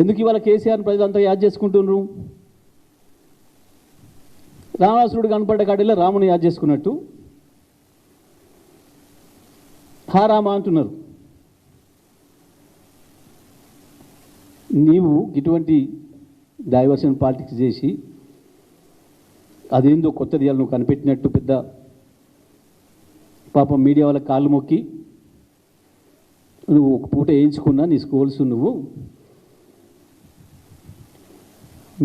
ఎందుకు ఇవాళ కేసీఆర్ని ప్రజలంతా యాద్ చేసుకుంటున్నారు? రావణాసురుడు కనపడ్డ కాడిలో రాముని యాద్ చేసుకున్నట్టు హా రామ అంటున్నారు. నీవు ఇటువంటి డైవర్షన్ పాలిటిక్స్ చేసి అదేందో కొత్త దియాలు నువ్వు కనిపెట్టినట్టు పెద్ద పాపం మీడియా వాళ్ళ కాళ్ళు మొక్కి నువ్వు ఒక పూట వేయించుకున్నా నీ స్కూల్స్ నువ్వు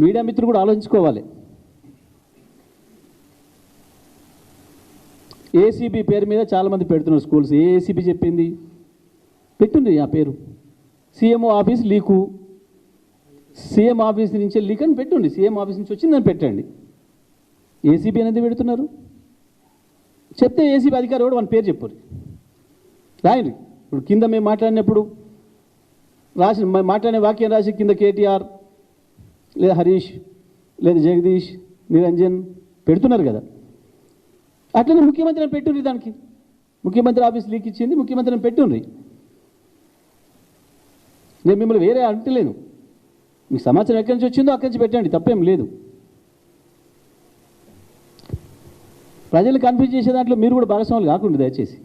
మీడియా మిత్రులు కూడా ఆలోచించుకోవాలి. ఏసీబీ పేరు మీద చాలామంది పెడుతున్నారు స్కూల్స్. ఏ ఏసీబీ చెప్పింది? పెట్టుంది ఆ పేరు. CMO office leak, CM office నుంచే లీక్ అని పెట్టుండి. సీఎం ఆఫీస్ నుంచి వచ్చిందని పెట్టండి. ఏసీబీ అనేది పెడుతున్నారు. చెప్తే ఏసీబీ అధికారి కూడా మన పేరు చెప్పరు, రాయండి. ఇప్పుడు కింద మేము మాట్లాడినప్పుడు మాట్లాడిన వాక్యం రాసి కింద కేటీఆర్ లేదా హరీష్ లేదా జగదీష్ నిరంజన్ పెడుతున్నారు కదా. అట్లనే ముఖ్యమంత్రిని పెట్టుండ్రి. దానికి ముఖ్యమంత్రి ఆఫీస్ లీక్ ఇచ్చింది, ముఖ్యమంత్రిని పెట్టుండ్రి. నేను మిమ్మల్ని వేరే అంటలేను. మీకు సమాచారం ఎక్కడి నుంచి వచ్చిందో అక్కడి నుంచి పెట్టండి, తప్పేం లేదు. ప్రజలు కన్ఫ్యూజ్ చేసే దాంట్లో మీరు కూడా భాగస్వాములు కాకుండా దయచేసి.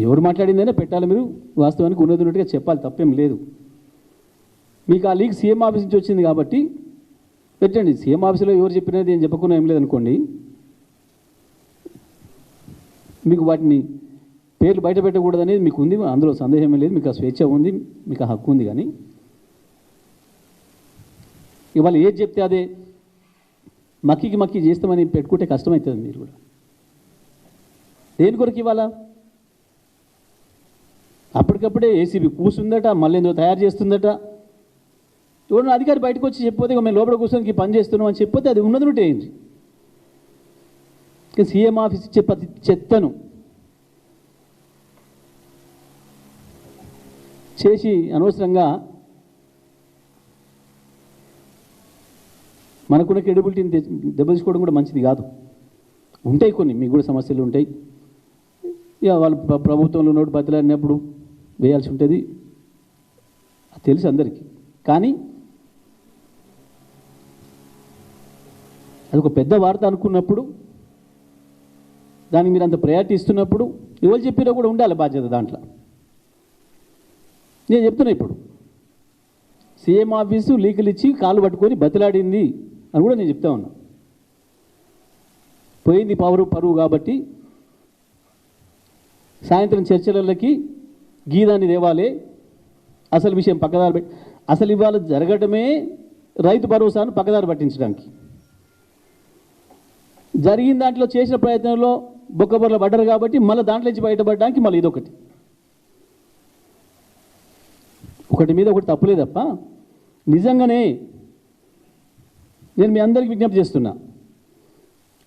ఎవరు మాట్లాడిందైనా పెట్టాలి, మీరు వాస్తవానికి ఉన్నది ఉన్నట్టుగా చెప్పాలి, తప్పేం లేదు. మీకు ఆ లీక్ సీఎం ఆఫీస్ నుంచి వచ్చింది కాబట్టి పెట్టండి. సీఎం ఆఫీసులో ఎవరు చెప్పినది ఏం చెప్పకుండా ఏం లేదనుకోండి, మీకు వాటిని పేర్లు బయట పెట్టకూడదు అనేది మీకు ఉంది, అందులో సందేహమే లేదు. మీకు ఆ స్వేచ్ఛ ఉంది, మీకు ఆ హక్కు ఉంది. కానీ ఇవాళ ఏది చెప్తే అదే మక్కి చేస్తామని పెట్టుకుంటే కష్టమవుతుంది. మీరు కూడా దేని కొరకు ఇవాళ అప్పటికప్పుడే ఏసీబీ కూర్చుందట, మళ్ళీ ఏందో తయారు చేస్తుందట. చూడండి, అధికారి బయటకు వచ్చి చెప్పితే మేము లోపల కూర్చొని పని చేస్తున్నాం అని చెప్పితే అది ఉన్నది ఉంటే ఏంటి. సీఎం ఆఫీస్ ఇచ్చే ప్రతి చెత్తను చేసి అనవసరంగా మనకున్న క్రెడిబిలిటీని దెబ్బతీసుకోవడం కూడా మంచిది కాదు. ఉంటాయి కొన్ని, మీకు కూడా సమస్యలు ఉంటాయి. ఇక వాళ్ళు ప్రభుత్వంలో నోటు బతిలాడినప్పుడు వేయాల్సి ఉంటుంది, తెలుసు అందరికీ. కానీ అది ఒక పెద్ద వార్త అనుకున్నప్పుడు, దానికి మీరు అంత ప్రయారిటీ ఇస్తున్నప్పుడు ఎవరు చెప్పినా కూడా ఉండాలి బాధ్యత దాంట్లో. నేను చెప్తున్నా, ఇప్పుడు సీఎం ఆఫీసు లీకులు ఇచ్చి కాళ్ళు పట్టుకొని బతిలాడింది అని కూడా నేను చెప్తా ఉన్నా. పోయింది పరువు కాబట్టి సాయంత్రం చర్చలకి గీదాన్ని దేవాలే, అసలు విషయం పక్కదారి పెట్టి, అసలు ఇవాళ జరగటమే రైతు భరోసాను పక్కదారి పట్టించడానికి. జరిగిన దాంట్లో చేసిన ప్రయత్నంలో బొక్కబొర్ల పడ్డారు కాబట్టి మళ్ళీ దాంట్లో నుంచి బయటపడడానికి మళ్ళీ ఇదొకటి, ఒకటి మీద ఒకటి తప్పులే తప్ప. నిజంగానే నేను మీ అందరికీ విజ్ఞప్తి చేస్తున్నా,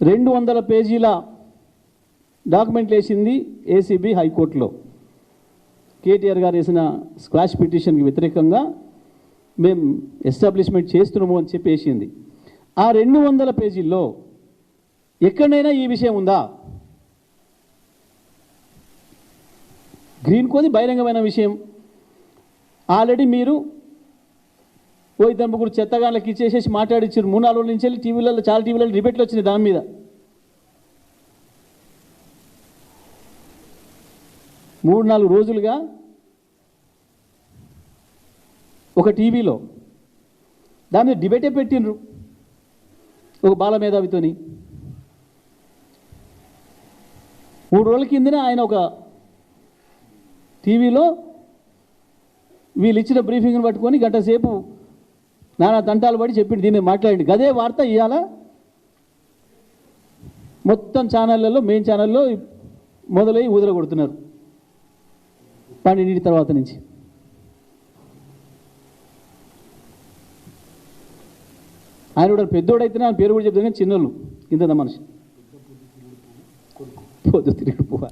200 పేజీల డాక్యుమెంట్లు వేసింది ఏసీబీ హైకోర్టులో. కేటీఆర్ గారు వేసిన స్క్వాష్ పిటిషన్కి వ్యతిరేకంగా మేము ఎస్టాబ్లిష్మెంట్ చేస్తున్నాము అని చెప్పి వేసింది. ఆ 200 పేజీల్లో ఎక్కడైనా ఈ విషయం ఉందా? గ్రీన్ కోది బహిరంగమైన విషయం. ఆల్రెడీ మీరు ఓ ఇద్దరు ముగ్గురు చెత్తగాళ్ళకి ఇచ్చేసేసి మాట్లాడిచ్చారు. 3-4 రోజుల నుంచి వెళ్ళి టీవీలలో, చాలా టీవీలలో డిబేట్లు వచ్చినాయి దాని మీద. 3-4 రోజులుగా ఒక టీవీలో దాని మీద డిబేటే పెట్టిండ్రు ఒక బాల మేధావితోని. 3 రోజుల కిందనే ఆయన ఒక టీవీలో వీళ్ళు ఇచ్చిన బ్రీఫింగ్ని పట్టుకొని గంట సేపు నానా తంటాలు పడి చెప్పింది, దీన్ని మాట్లాడండి. గదే వార్త ఇవాళ మొత్తం ఛానళ్ళల్లో, మెయిన్ ఛానల్లో మొదలై ఊదల కొడుతున్నారు 12 తర్వాత నుంచి. ఆయన కూడా పెద్దోడైతేనే ఆయన పేరు కూడా చెప్తాను, కానీ చిన్నోళ్ళు ఇంత మనిషి పొద్దు తిరుగుడు పువ్వు.